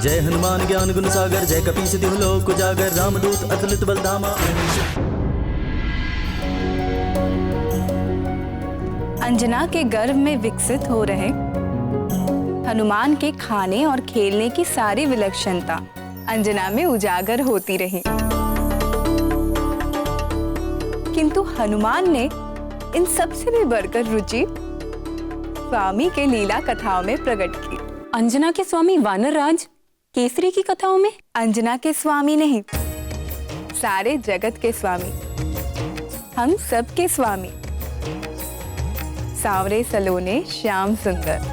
जय हनुमान ज्ञान गुण सागर, जय कपीस तिहु लोक उजागर, रामदूत अतुलित बल धामा। अंजना के गर्भ में विकसित हो रहे हनुमान के खाने और खेलने की सारी विलक्षणता अंजना में उजागर होती रही, किंतु हनुमान ने इन सबसे भी बढ़कर रुचि स्वामी के लीला कथाओं में प्रकट की। अंजना के स्वामी वानर राज केसरी की कथाओं में? अंजना के स्वामी नहीं, सारे जगत के स्वामी, हम सब के स्वामी, सांवरे सलोने श्याम सुंदर।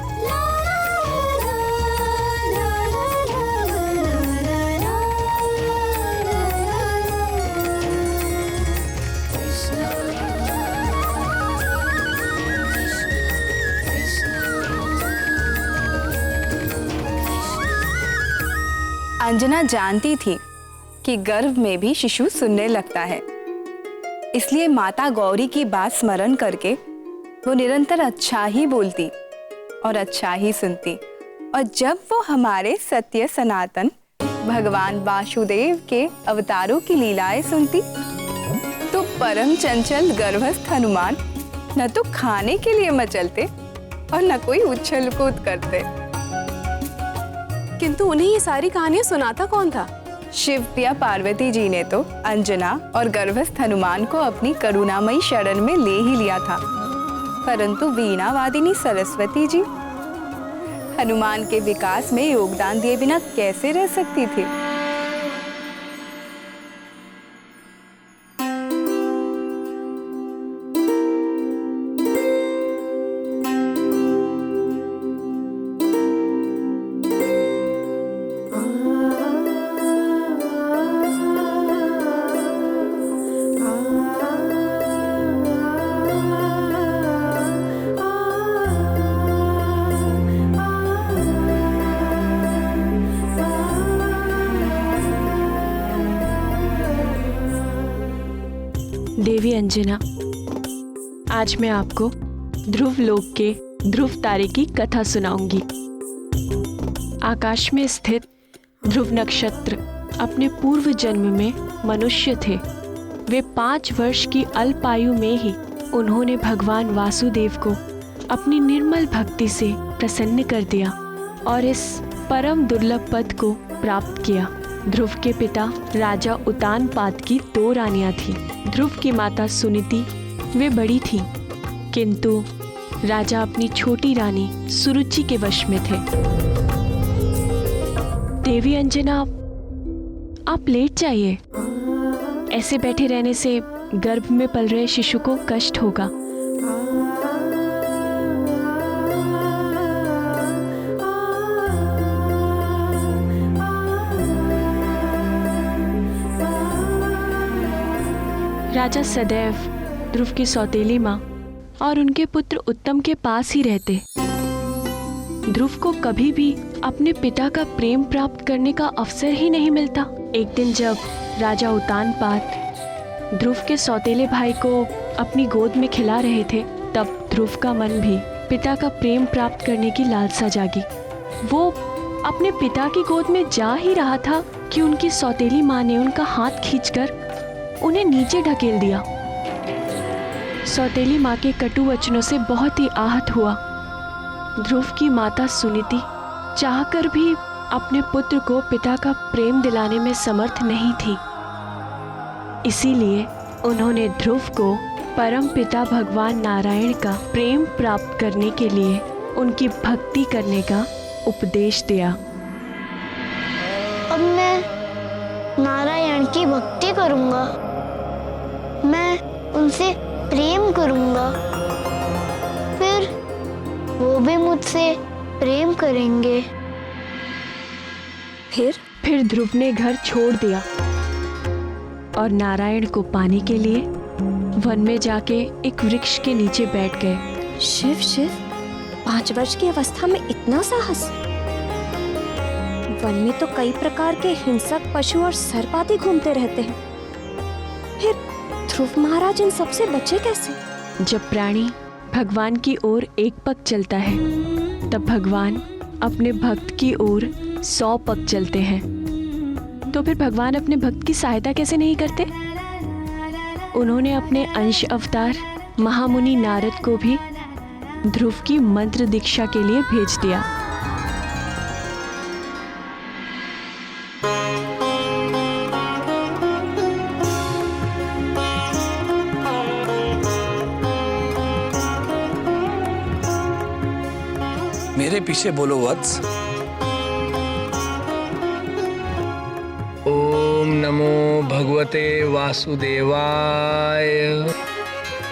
अंजना जानती थी कि गर्भ में भी शिशु सुनने लगता है, इसलिए माता गौरी की बात स्मरण करके वो निरंतर अच्छा ही बोलती और अच्छा ही सुनती। और जब वो हमारे सत्य सनातन भगवान वासुदेव के अवतारों की लीलाएं सुनती, तो परम चंचल गर्भस्थ हनुमान न तो खाने के लिए मचलते और न कोई उछल कूद करते। किंतु उन्हें ये सारी कहानियां सुनाता कौन था? शिव प्रिया पार्वती जी ने तो अंजना और गर्भस्थ हनुमान को अपनी करुणामयी शरण में ले ही लिया था, परंतु वीणा वादिनी सरस्वती जी हनुमान के विकास में योगदान दिए बिना कैसे रह सकती थी? देवी अंजना, आज मैं आपको ध्रुव लोक के ध्रुव तारे की कथा सुनाऊंगी। आकाश में स्थित ध्रुव नक्षत्र अपने पूर्व जन्म में मनुष्य थे। वे 5 वर्ष की अल्प आयु में ही उन्होंने भगवान वासुदेव को अपनी निर्मल भक्ति से प्रसन्न कर दिया और इस परम दुर्लभ पद को प्राप्त किया। ध्रुव के पिता राजा उतानपाद की 2 रानियां थीं। ध्रुव की माता सुनीति वे बड़ी थीं, किंतु राजा अपनी छोटी रानी सुरुचि के वश में थे। देवी अंजना, आप लेट जाइए। ऐसे बैठे रहने से गर्भ में पल रहे शिशु को कष्ट होगा। राजा सदैव ध्रुव की सौतेली माँ और उनके पुत्र उत्तम के पास ही रहते। ध्रुव को कभी भी अपने पिता का प्रेम प्राप्त करने का अवसर ही नहीं मिलता। एक दिन जब राजा उतानपाद ध्रुव के सौतेले भाई को अपनी गोद में खिला रहे थे, तब ध्रुव का मन भी पिता का प्रेम प्राप्त करने की लालसा जागी। वो अपने पिता की गोद में जा ही रहा था कि उनकी सौतेली माँ ने उनका हाथ खींचकर उन्हें नीचे ढकेल दिया। सौतेली माँ के कटु वचनों से बहुत ही आहत हुआ। ध्रुव की माता सुनीति चाहकर भी अपने पुत्र को पिता का प्रेम दिलाने में समर्थ नहीं थी। इसीलिए उन्होंने ध्रुव को परम पिता भगवान नारायण का प्रेम प्राप्त करने के लिए उनकी भक्ति करने का उपदेश दिया। अब मैं नारायण की भक्ति करूंगा, मैं उनसे प्रेम करूंगा, फिर वो भी मुझसे प्रेम करेंगे। फिर ध्रुव ने घर छोड़ दिया और नारायण को पाने के लिए वन में जाके एक वृक्ष के नीचे बैठ गए। शिव शिव, 5 वर्ष की अवस्था में इतना साहस? वन में तो कई प्रकार के हिंसक पशु और सर्प आदि घूमते रहते हैं, फिर ध्रुव महाराज इन सबसे बचे कैसे? जब प्राणी भगवान की ओर एक पग चलता है, तब भगवान अपने भक्त की ओर 100 पग चलते हैं, तो फिर भगवान अपने भक्त की सहायता कैसे नहीं करते? उन्होंने अपने अंश अवतार महामुनि नारद को भी ध्रुव की मंत्र दीक्षा के लिए भेज दिया। मेरे पीछे बोलो वत्स। ओम नमो भगवते वासुदेवाय।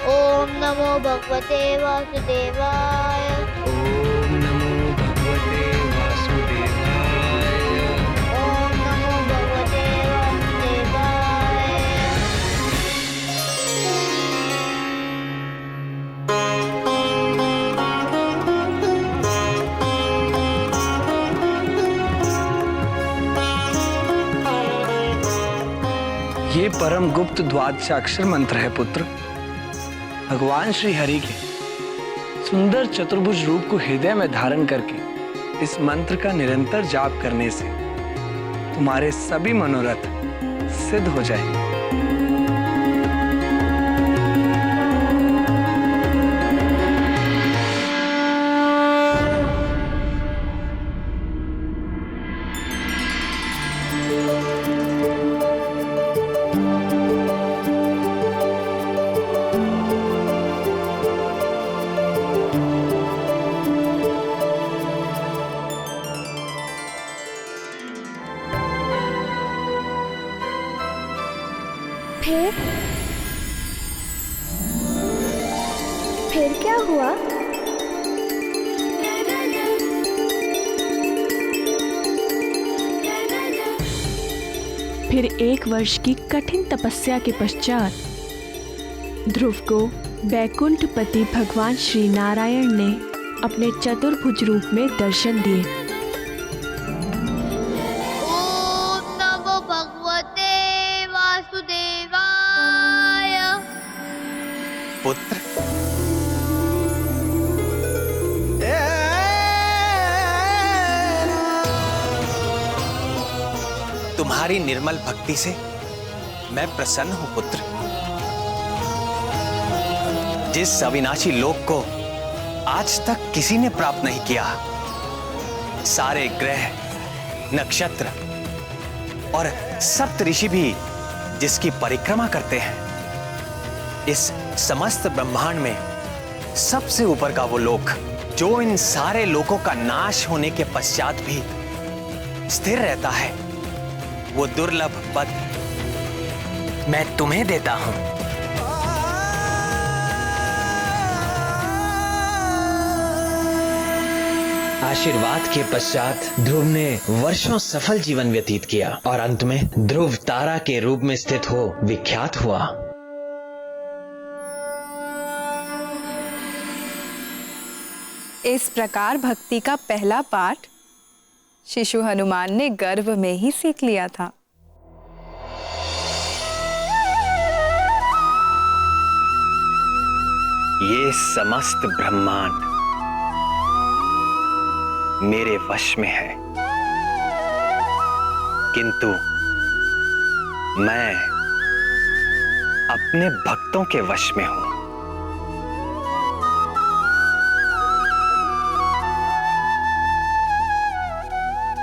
ओम नमो भगवते वासुदेवाय। ओम नमो भगवते वासुदेवाय। ओम नमो भगवते वासुदेवाय। ये परम गुप्त द्वादशाक्षर मंत्र है पुत्र। भगवान श्री हरि के सुंदर चतुर्भुज रूप को हृदय में धारण करके इस मंत्र का निरंतर जाप करने से तुम्हारे सभी मनोरथ सिद्ध हो जाएंगे। फिर क्या हुआ? फिर 1 वर्ष की कठिन तपस्या के पश्चात ध्रुव को बैकुंठपति भगवान श्री नारायण ने अपने चतुर्भुज रूप में दर्शन दिए। ओम नमो भगवते वासुदेवाय। पुत्र, तुम्हारी निर्मल भक्ति से मैं प्रसन्न हूं पुत्र। जिस अविनाशी लोक को आज तक किसी ने प्राप्त नहीं किया, सारे ग्रह, नक्षत्र और सप्त ऋषि भी जिसकी परिक्रमा करते हैं, इस समस्त ब्रह्मांड में सबसे ऊपर का वो लोक जो इन सारे लोकों का नाश होने के पश्चात भी स्थिर रहता है, वो दुर्लभ पद मैं तुम्हें देता हूं। आशीर्वाद के पश्चात ध्रुव ने वर्षों सफल जीवन व्यतीत किया और अंत में ध्रुव तारा के रूप में स्थित हो विख्यात हुआ। इस प्रकार भक्ति का पहला पाठ शिशु हनुमान ने गर्भ में ही सीख लिया था। ये समस्त ब्रह्मांड मेरे वश में है, किंतु मैं अपने भक्तों के वश में हूं।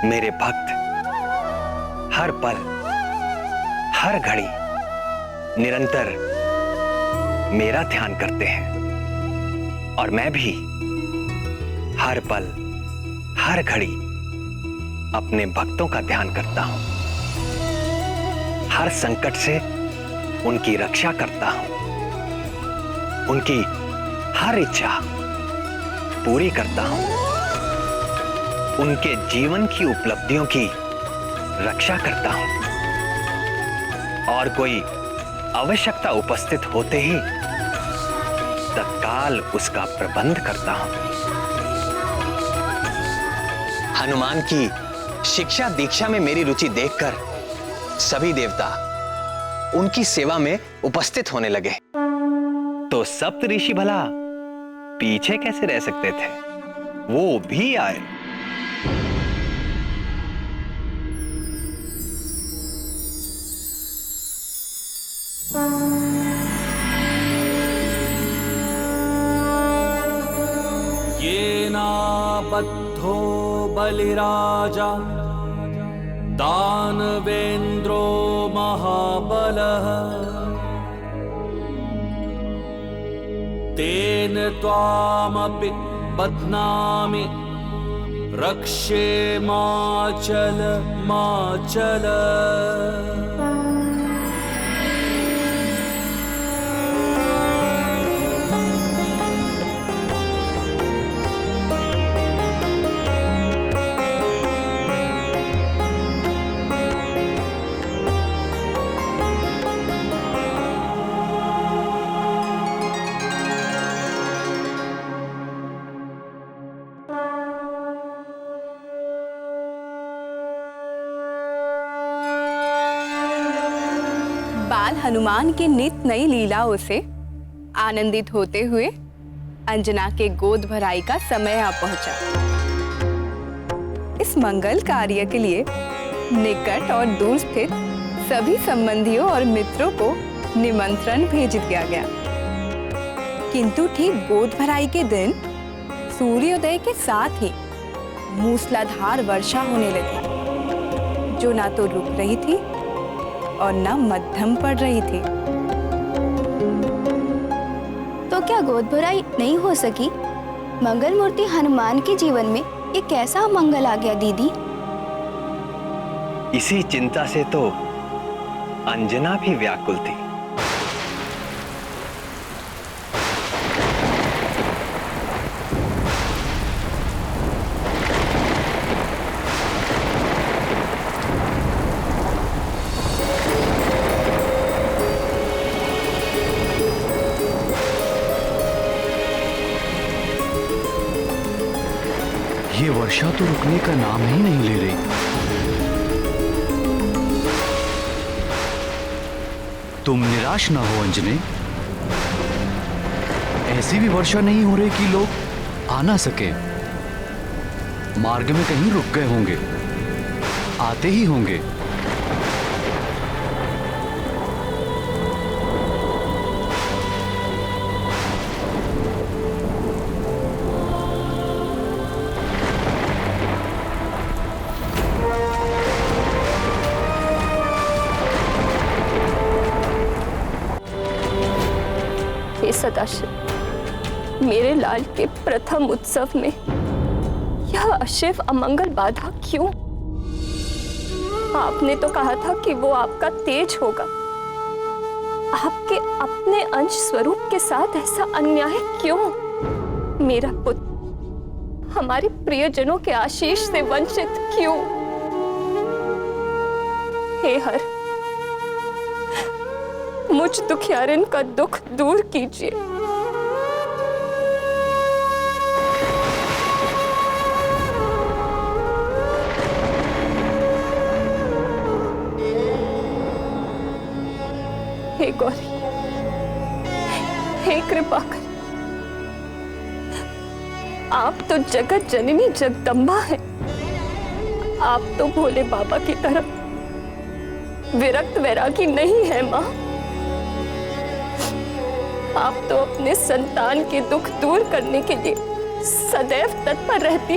मेरे भक्त हर पल, हर घड़ी निरंतर मेरा ध्यान करते हैं और मैं भी हर पल, हर घड़ी अपने भक्तों का ध्यान करता हूं। हर संकट से उनकी रक्षा करता हूं, उनकी हर इच्छा पूरी करता हूं, उनके जीवन की उपलब्धियों की रक्षा करता हूं और कोई आवश्यकता उपस्थित होते ही तत्काल उसका प्रबंध करता हूं। हनुमान की शिक्षा दीक्षा में मेरी रुचि देखकर सभी देवता उनकी सेवा में उपस्थित होने लगे, तो सप्त ऋषि भला पीछे कैसे रह सकते थे? वो भी आए। येनाबद्धो बलिराजा दानवेन्द्रो महाबलः तेन त्वामपि बध्नामि रक्षे माचल माचल। बाल हनुमान की नित नई लीलाओं से आनंदित होते हुए अंजना के गोद भराई का समय आ पहुंचा। इस मंगल कार्य के लिए निकट और दूर स्थित सभी संबंधियों और मित्रों को निमंत्रण भेज दिया गया। किंतु ठीक गोद भराई के दिन सूर्योदय के साथ ही मूसलाधार वर्षा होने लगी, जो ना तो रुक रही थी और ना मध्यम पड़ रही थी। तो क्या गोद भराई नहीं हो सकी? मंगल मूर्ति हनुमान के जीवन में ये कैसा मंगल आ गया दीदी? इसी चिंता से तो अंजना भी व्याकुल थी। ये वर्षा तो रुकने का नाम ही नहीं ले रही। तुम निराश ना हो अंजने, ऐसी भी वर्षा नहीं हो रही कि लोग आ ना सके। मार्ग में कहीं रुक गए होंगे, आते ही होंगे। हे सदाशिव, मेरे लाल के प्रथम उत्सव में यह अशिव अमंगल बाधा क्यों? आपने तो कहा था कि वो आपका तेज होगा। आपके अपने अंश स्वरूप के साथ ऐसा अन्याय क्यों? मेरा पुत्र हमारे प्रियजनों के आशीष से वंचित क्यों? हे हर, मुझ दुखियारिन का दुख दूर कीजिए। हे गौरी, हे कृपा कर, आप तो जगत जननी जगदम्बा हैं। आप तो भोले बाबा की तरह विरक्त वैरागी नहीं है माँ। आप तो अपने संतान के दुख दूर करने के लिए सदैव तत्पर रहती।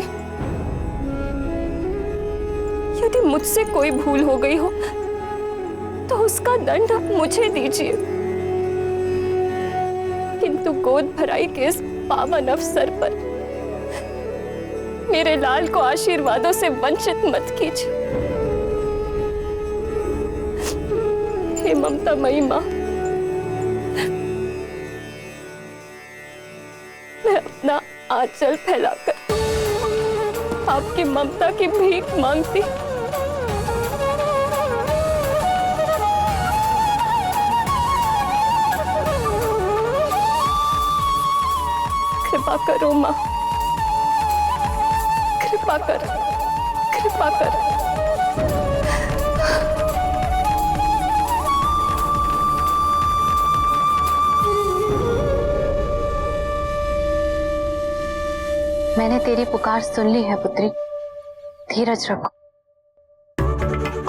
यदि मुझसे कोई भूल हो गई हो तो उसका दंड आप मुझे दीजिए, किंतु गोद भराई के इस पावन अवसर पर मेरे लाल को आशीर्वादों से वंचित मत कीजिए। हे ममतामयी माँ, मैं अपना आंचल फैलाकर आपकी ममता की भीख मांगती। कृपा करो माँ, कृपा कर, कृपा कर। मैंने तेरी पुकार सुन ली है पुत्री, धीरज रखो।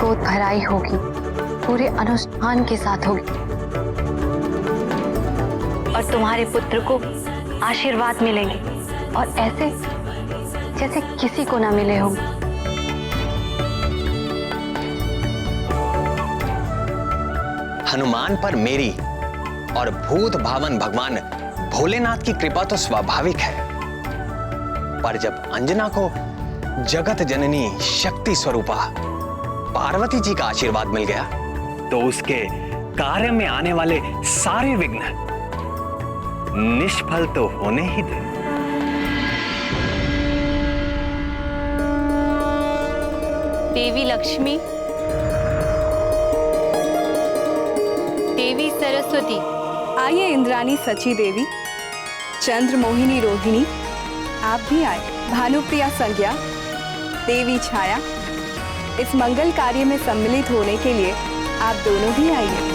गोद भराई होगी, पूरे अनुष्ठान के साथ होगी। और तुम्हारे पुत्र को आशीर्वाद मिलेंगे, और ऐसे जैसे किसी को ना मिले होंगे। हनुमान पर मेरी और भूत भावन भगवान भोलेनाथ की कृपा तो स्वाभाविक है, पर जब अंजना को जगत जननी शक्ति स्वरूपा पार्वती जी का आशीर्वाद मिल गया तो उसके कार्य में आने वाले सारे विघ्न निष्फल तो होने ही थे। देवी लक्ष्मी, देवी सरस्वती, आइए इंद्राणी सची देवी, चंद्र मोहिनी रोहिणी, आप भी आए। भानुप्रिया संज्ञा, देवी छाया, इस मंगल कार्य में सम्मिलित होने के लिए आप दोनों भी आइए।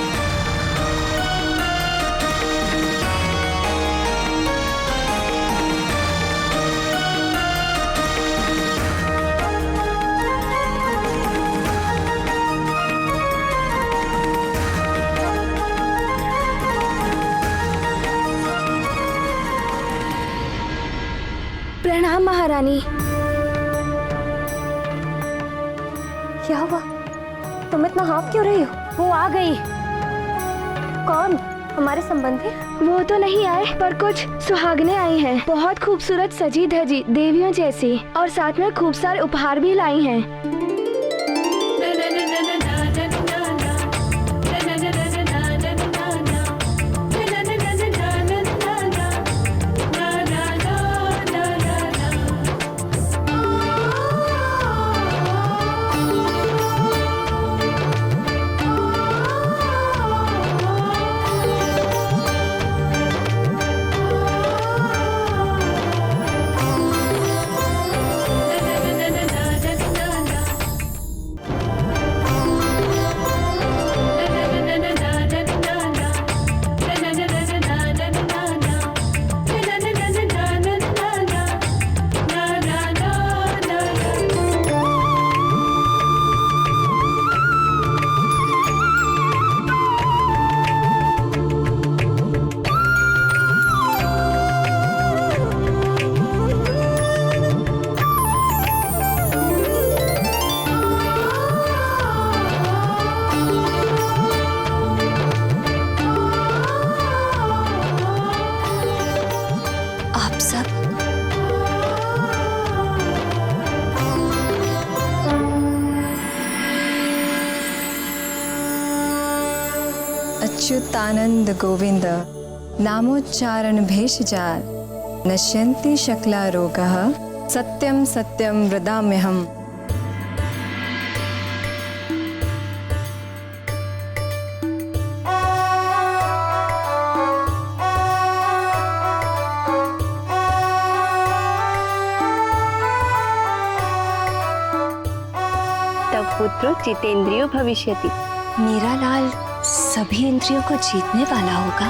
प्रणाम महारानी। क्या हुआ? तुम इतना हाँफ क्यों रही हो? वो आ गई। कौन? हमारे संबंधी? वो तो नहीं आए, पर कुछ सुहागने आई हैं। बहुत खूबसूरत सजी धजी देवियों जैसी, और साथ में खूब सारे उपहार भी लाई हैं। अच्युतानंद गोविंद नामोच्चारण भेषजाल नश्यन्ति शकला रोगः सत्यम सत्यम वदाम्यहम्। तब पुत्रो जितेंद्रियो भविष्यति। मेरा लाल सभी इंद्रियों को जीतने वाला होगा।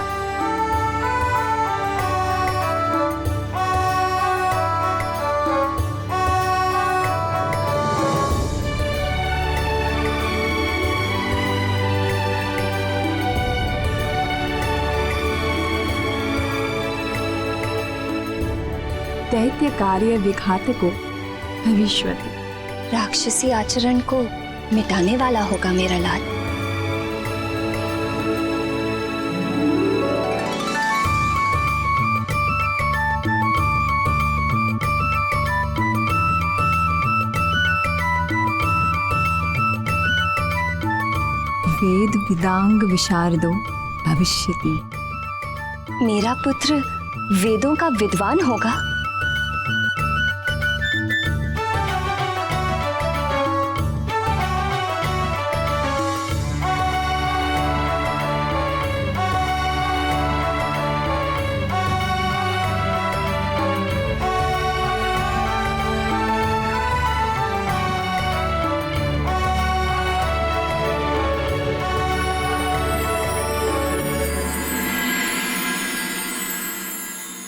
दैत्य कार्य विघातको भविष्यति। राक्षसी आचरण को मिटाने वाला होगा मेरा लाल। वेद विदांग विशारदो भविष्यति। मेरा पुत्र वेदों का विद्वान होगा।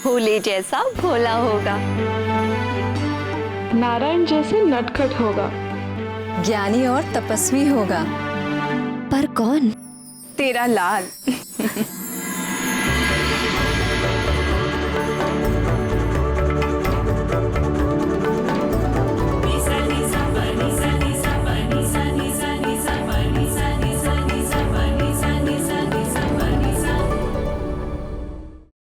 भोले जैसा भोला होगा, नारायण जैसे नटखट होगा, ज्ञानी और तपस्वी होगा। पर कौन? तेरा लाल।